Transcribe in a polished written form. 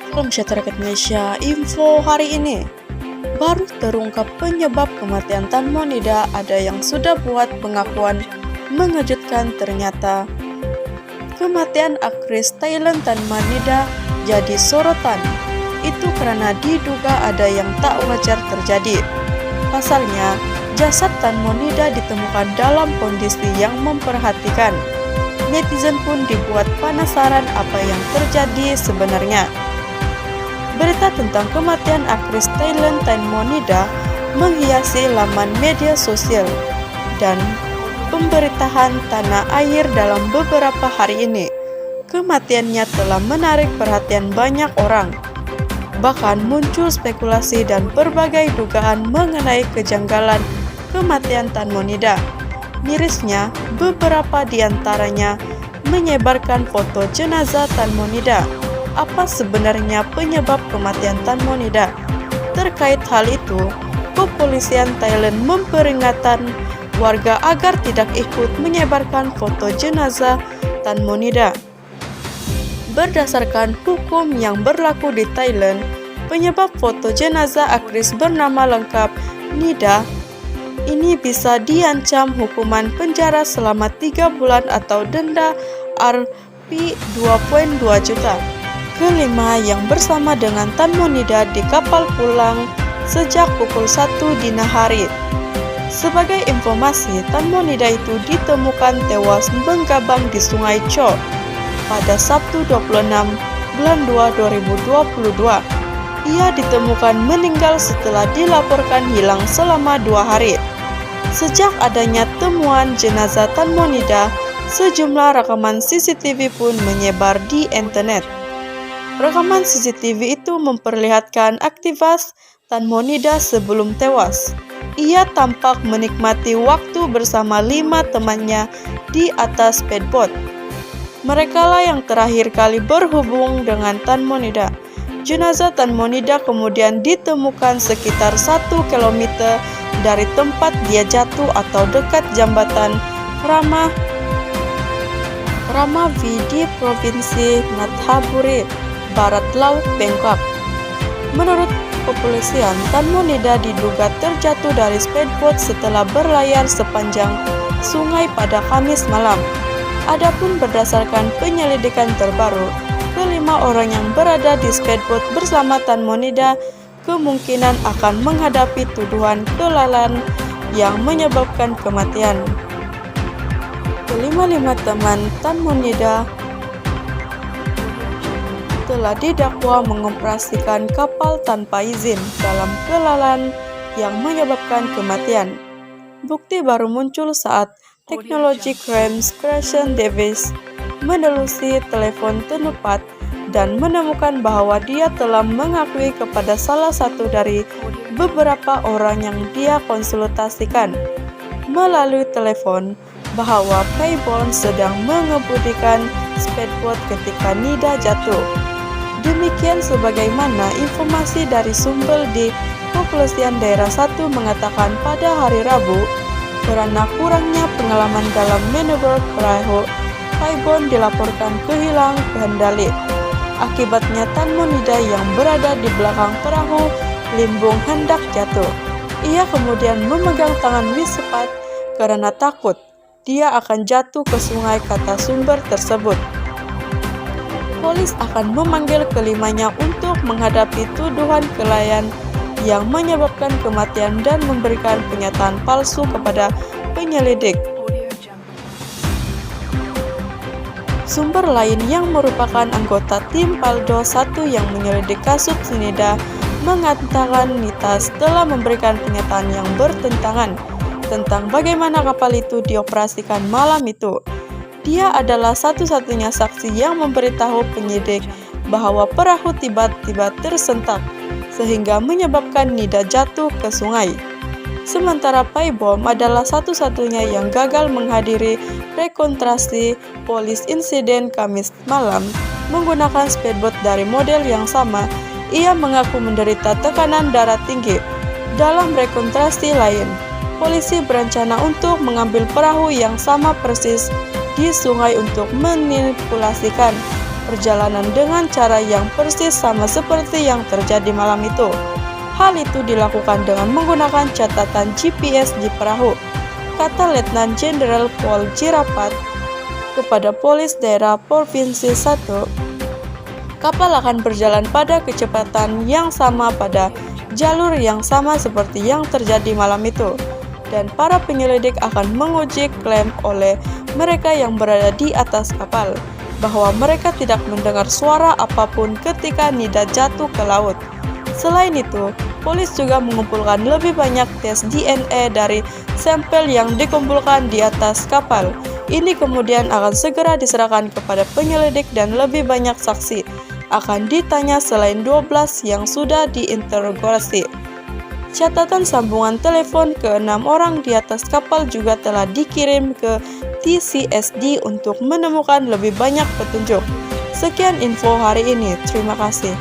Salam sejahtera Indonesia, info hari ini. Baru terungkap penyebab kematian Tan Monida, ada yang sudah buat pengakuan mengejutkan ternyata. Kematian aktris Thailand Tan Monida jadi sorotan. Itu karena diduga ada yang tak wajar terjadi. Pasalnya, jasad Tan Monida ditemukan dalam kondisi yang memperhatikan. Netizen pun dibuat penasaran apa yang terjadi sebenarnya. Berita tentang kematian aktris Thailand Tan Monida menghiasi laman media sosial dan pemberitaan tanah air dalam beberapa hari ini. Kematiannya telah menarik perhatian banyak orang. Bahkan muncul spekulasi dan berbagai dugaan mengenai kejanggalan kematian Tan Monida. Mirisnya, beberapa di antaranya menyebarkan foto jenazah Tan Monida. Apa sebenarnya penyebab kematian Tan Monida? Terkait hal itu, kepolisian Thailand memperingatkan warga agar tidak ikut menyebarkan foto jenazah Tan Monida. Berdasarkan hukum yang berlaku di Thailand, penyebab foto jenazah aktris bernama lengkap Nida ini bisa diancam hukuman penjara selama 3 bulan atau denda Rp2.2 juta. Kelima yang bersama dengan Tan Monida di kapal pulang sejak pukul 1 dini hari. Sebagai informasi, Tan Monida itu ditemukan tewas mengambang di Sungai Cho pada Sabtu 26 bulan 2 2022. Ia ditemukan meninggal setelah dilaporkan hilang selama 2 hari. Sejak adanya temuan jenazah Tan Monida, sejumlah rekaman CCTV pun menyebar di internet. Rekaman CCTV itu memperlihatkan aktivitas Tan Monida sebelum tewas. Ia tampak menikmati waktu bersama 5 temannya di atas speedboat. Merekalah yang terakhir kali berhubung dengan Tan Monida. Jenazah Tan Monida kemudian ditemukan sekitar 1 km dari tempat dia jatuh atau dekat jambatan Ramavi di Provinsi Nathaburi, Barat Laut Bangkok. Menurut kepolisian, Tan Monida diduga terjatuh dari speedboat setelah berlayar sepanjang sungai pada Kamis malam. Adapun berdasarkan penyelidikan terbaru, kelima orang yang berada di speedboat bersama Tan Monida kemungkinan akan menghadapi tuduhan kelalaian yang menyebabkan kematian. Kelima teman Tan Monida telah didakwa mengoperasikan kapal tanpa izin dalam kelalaian yang menyebabkan kematian. Bukti baru muncul saat teknologi crime Christian Davis menelusuri telepon Tenupat dan menemukan bahwa dia telah mengakui kepada salah satu dari beberapa orang yang dia konsultasikan melalui telepon bahwa Paibon sedang mengemudikan speedboat ketika Nida jatuh. Demikian sebagaimana informasi dari sumber di Kepolisian Daerah 1 mengatakan pada hari Rabu, karena kurangnya pengalaman dalam manuver perahu, Paibon dilaporkan kehilangan kendali. Akibatnya Tan Monida yang berada di belakang perahu limbung hendak jatuh. Ia kemudian memegang tangan Wispat karena takut dia akan jatuh ke sungai, kata sumber tersebut. Polis akan memanggil kelimanya untuk menghadapi tuduhan kelalaian yang menyebabkan kematian dan memberikan pernyataan palsu kepada penyelidik. Sumber lain yang merupakan anggota tim Paldo 1 yang menyelidik kasus Nida mengatakan Nitas telah memberikan pernyataan yang bertentangan tentang bagaimana kapal itu dioperasikan malam itu. Dia adalah satu-satunya saksi yang memberitahu penyidik bahwa perahu tiba-tiba tersentak sehingga menyebabkan Nida jatuh ke sungai. Sementara Paibom adalah satu-satunya yang gagal menghadiri rekonstruksi polis insiden Kamis malam menggunakan speedboat dari model yang sama. Ia mengaku menderita tekanan darah tinggi. Dalam rekonstruksi lain, polisi berencana untuk mengambil perahu yang sama persis di sungai untuk manipulasikan perjalanan dengan cara yang persis sama seperti yang terjadi malam itu. Hal itu dilakukan dengan menggunakan catatan GPS di perahu, kata Letnan Jenderal Paul Jirapat kepada Polis Daerah Provinsi 1. Kapal akan berjalan pada kecepatan yang sama pada jalur yang sama seperti yang terjadi malam itu, dan para penyelidik akan menguji klaim oleh mereka yang berada di atas kapal bahwa mereka tidak mendengar suara apapun ketika Nida jatuh ke laut. Selain itu, polis juga mengumpulkan lebih banyak tes DNA dari sampel yang dikumpulkan di atas kapal. Ini kemudian akan segera diserahkan kepada penyelidik dan lebih banyak saksi akan ditanya selain 12 yang sudah diinterogasi. Catatan sambungan telepon ke 6 orang di atas kapal juga telah dikirim ke TCSD untuk menemukan lebih banyak petunjuk. Sekian info hari ini, terima kasih.